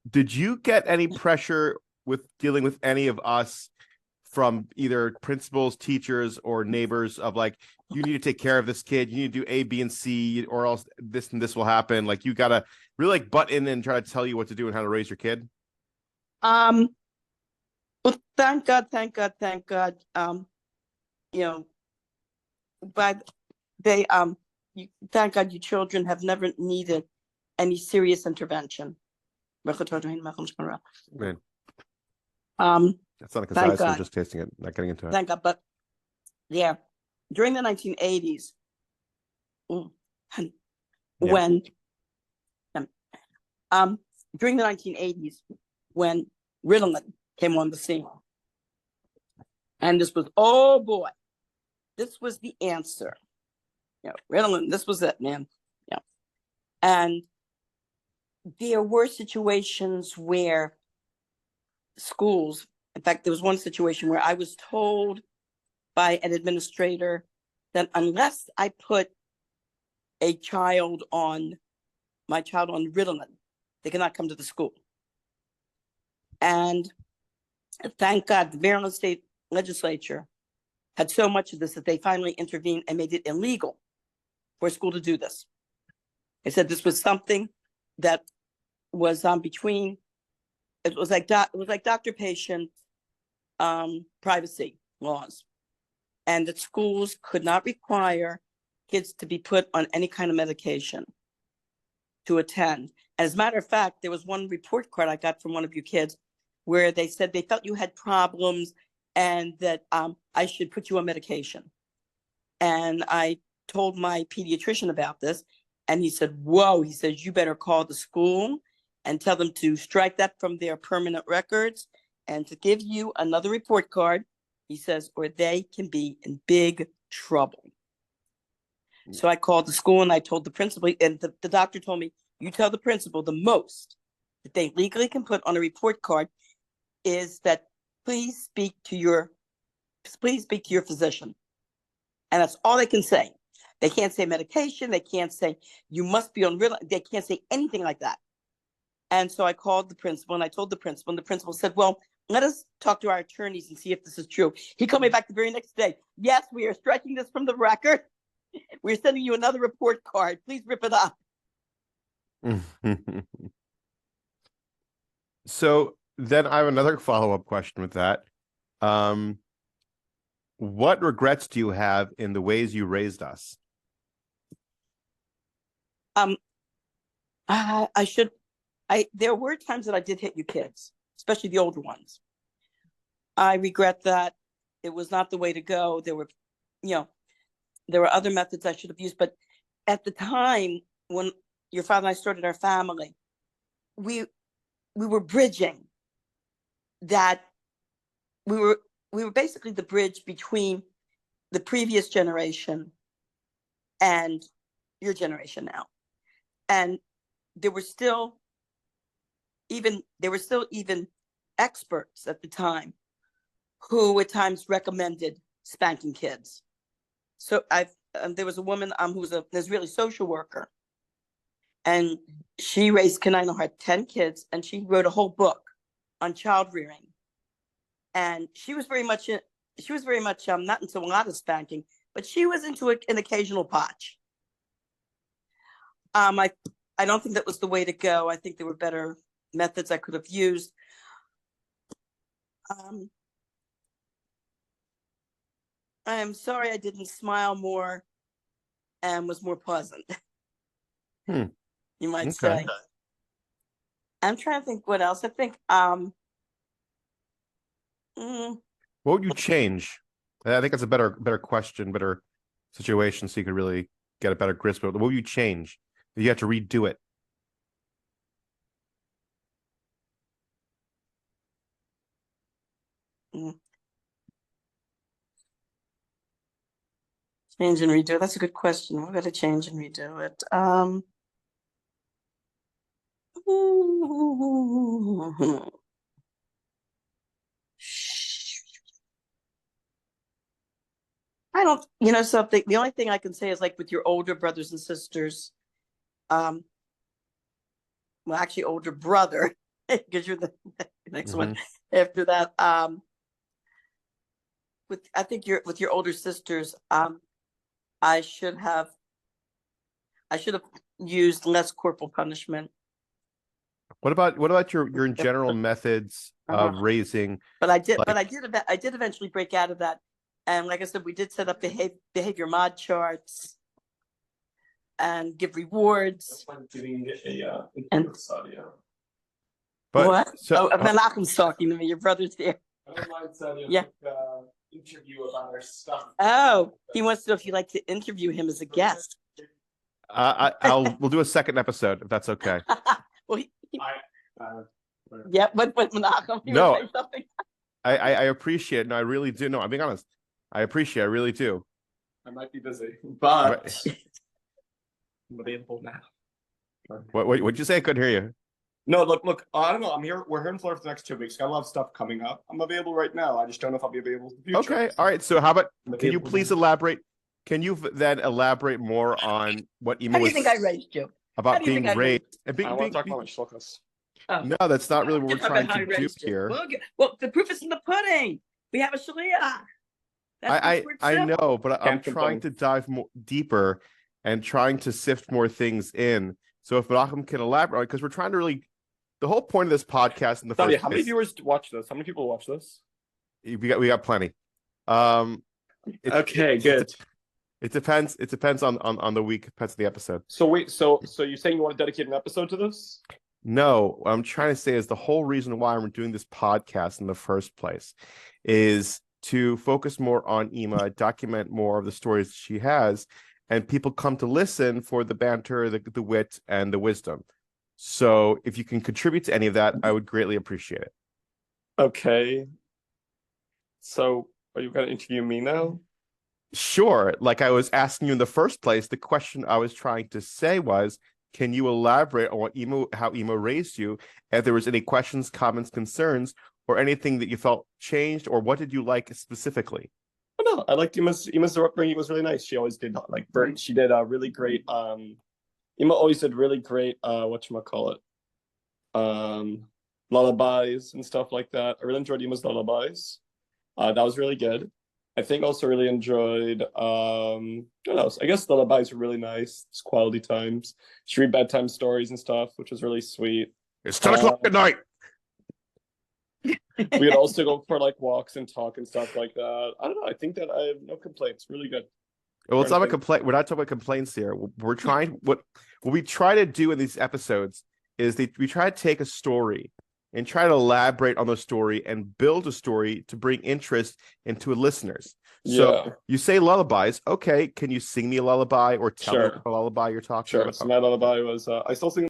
Did you get any pressure with dealing with any of us from either principals, teachers, or neighbors of like, you need to take care of this kid, you need to do A, B, and C, or else this and this will happen? Like, you gotta really like butt in and try to tell you what to do and how to raise your kid? Well, thank God, thank God, thank God. You know, but they thank God you children have never needed any serious intervention. Man, that's not a Thank concise, we're God. just tasting it, not getting into it. Thank God. But yeah, during the 1980s, when during the 1980s, when Ritalin came on the scene, and this was, oh boy, this was the answer. Ritalin, this was it, man. Yeah, and there were situations where schools, in fact, there was one situation where I was told by an administrator that unless I put my child on Ritalin, they cannot come to the school. And thank God the Maryland State Legislature had so much of this that they finally intervened and made it illegal for a school to do this. They said this was something that was between, it was like doctor-patient privacy laws, and that schools could not require kids to be put on any kind of medication to attend. As a matter of fact, there was one report card I got from one of you kids where they said they felt you had problems and that I should put you on medication. And I told my pediatrician about this, and he said, whoa, he says, you better call the school and tell them to strike that from their permanent records and to give you another report card, he says, or they can be in big trouble. So I called the school and I told the principal, and the doctor told me, you tell the principal the most that they legally can put on a report card is that please speak to your physician. And that's all they can say. They can't say medication. They can't say you must be on Ritalin. They can't say anything like that. And so I called the principal and I told the principal, and the principal said, well, let us talk to our attorneys and see if this is true. He called me back the very next day. Yes, we are striking this from the record. We're sending you another report card. Please rip it up. So then I have another follow-up question with that. What regrets do you have in the ways you raised us? There were times that I did hit you kids, especially the older ones. I regret that. It was not the way to go. There were other methods I should have used, but at the time when your father and I started our family, we were bridging that. We were basically the bridge between the previous generation and your generation now. And there were still even experts at the time who at times recommended spanking kids. So there was a woman who was an Israeli social worker, and she raised, can I know her, 10 kids, and she wrote a whole book on child rearing. And she was very much not into a lot of spanking, but she was into an occasional potch. I don't think that was the way to go. I think there were better methods I could have used. I am sorry I didn't smile more and was more pleasant. You might say. I'm trying to think what else. I think what would you change? I think that's a better question, better situation, so you could really get a better grasp of it. What would you change if you had to redo it? Change and redo. That's a good question. We're going to change and redo it. I don't, something. The only thing I can say is like with your older brothers and sisters, well, actually older brother, because you're the next one after that. I think with your older sisters, I should have used less corporal punishment. What about your general methods of raising? But I did eventually break out of that. And like I said, we did set up behavior mod charts and give rewards. But what? so, Menachem's talking to me. Your brother's there. I don't mind setting Yeah. up interview about our stuff. Oh, he wants to know if you'd like to interview him as a guest. we'll do a second episode if that's okay. Well, Whatever. yeah, but Menachem, you No. want to say something? I appreciate it. No, I really do. No, I'm being honest. I appreciate it. I really do. I might be busy, but I'm available now. What'd you say? I couldn't hear you. No, look. I don't know. I'm here. We're here in Florida for the next 2 weeks. Got a lot of stuff coming up. I'm available right now. I just don't know if I'll be available in the future. Okay. All right. So how about, I'm can you available please now. elaborate? Can you then elaborate more on what Ema How do you was think I raised you? How about do you being think I raised raised and being, I want to talk about my shlokas. Oh. no, that's not really what we're Talk about trying how I to do raised you. here. Well, the proof is in the pudding. We have a shaliach. I know, but I'm Can't trying complain. to dive more deeper and trying to sift more things in. So if Menachem can elaborate, because we're trying to really, the whole point of this podcast in the Tell you, first how many place, viewers watch this? How many people watch this? we got plenty. Okay, good. It depends on the week, depends on the episode. So wait, so you're saying you want to dedicate an episode to this? No, what I'm trying to say is the whole reason why we're doing this podcast in the first place is to focus more on Ema, document more of the stories she has, and people come to listen for the banter, the wit, and the wisdom. So if you can contribute to any of that, I would greatly appreciate it. Okay. So are you going to interview me now? Sure. Like I was asking you in the first place, the question I was trying to say was, can you elaborate on how Ema raised you? If there was any questions, comments, concerns, or anything that you felt changed, or what did you like specifically? Oh, no, I liked Ema's upbringing was really nice. She always did she did a really great Ema always did really great whatchamacallit, lullabies and stuff like that. I really enjoyed Ema's lullabies. That was really good. I think also really enjoyed what else? I guess lullabies were really nice. It's quality times. She read bedtime stories and stuff, which was really sweet. It's 10 o'clock at night. We'd also go for like walks and talk and stuff like that. I don't know. I think that I have no complaints. Really good. Well, it's not a complaint. We're not talking about complaints here. We're trying what we try to do in these episodes is we try to take a story and try to elaborate on the story and build a story to bring interest into listeners. So Yeah. you say lullabies. Okay, can you sing me a lullaby or tell me Sure. a lullaby you're talking Sure. about? So my lullaby was I still sing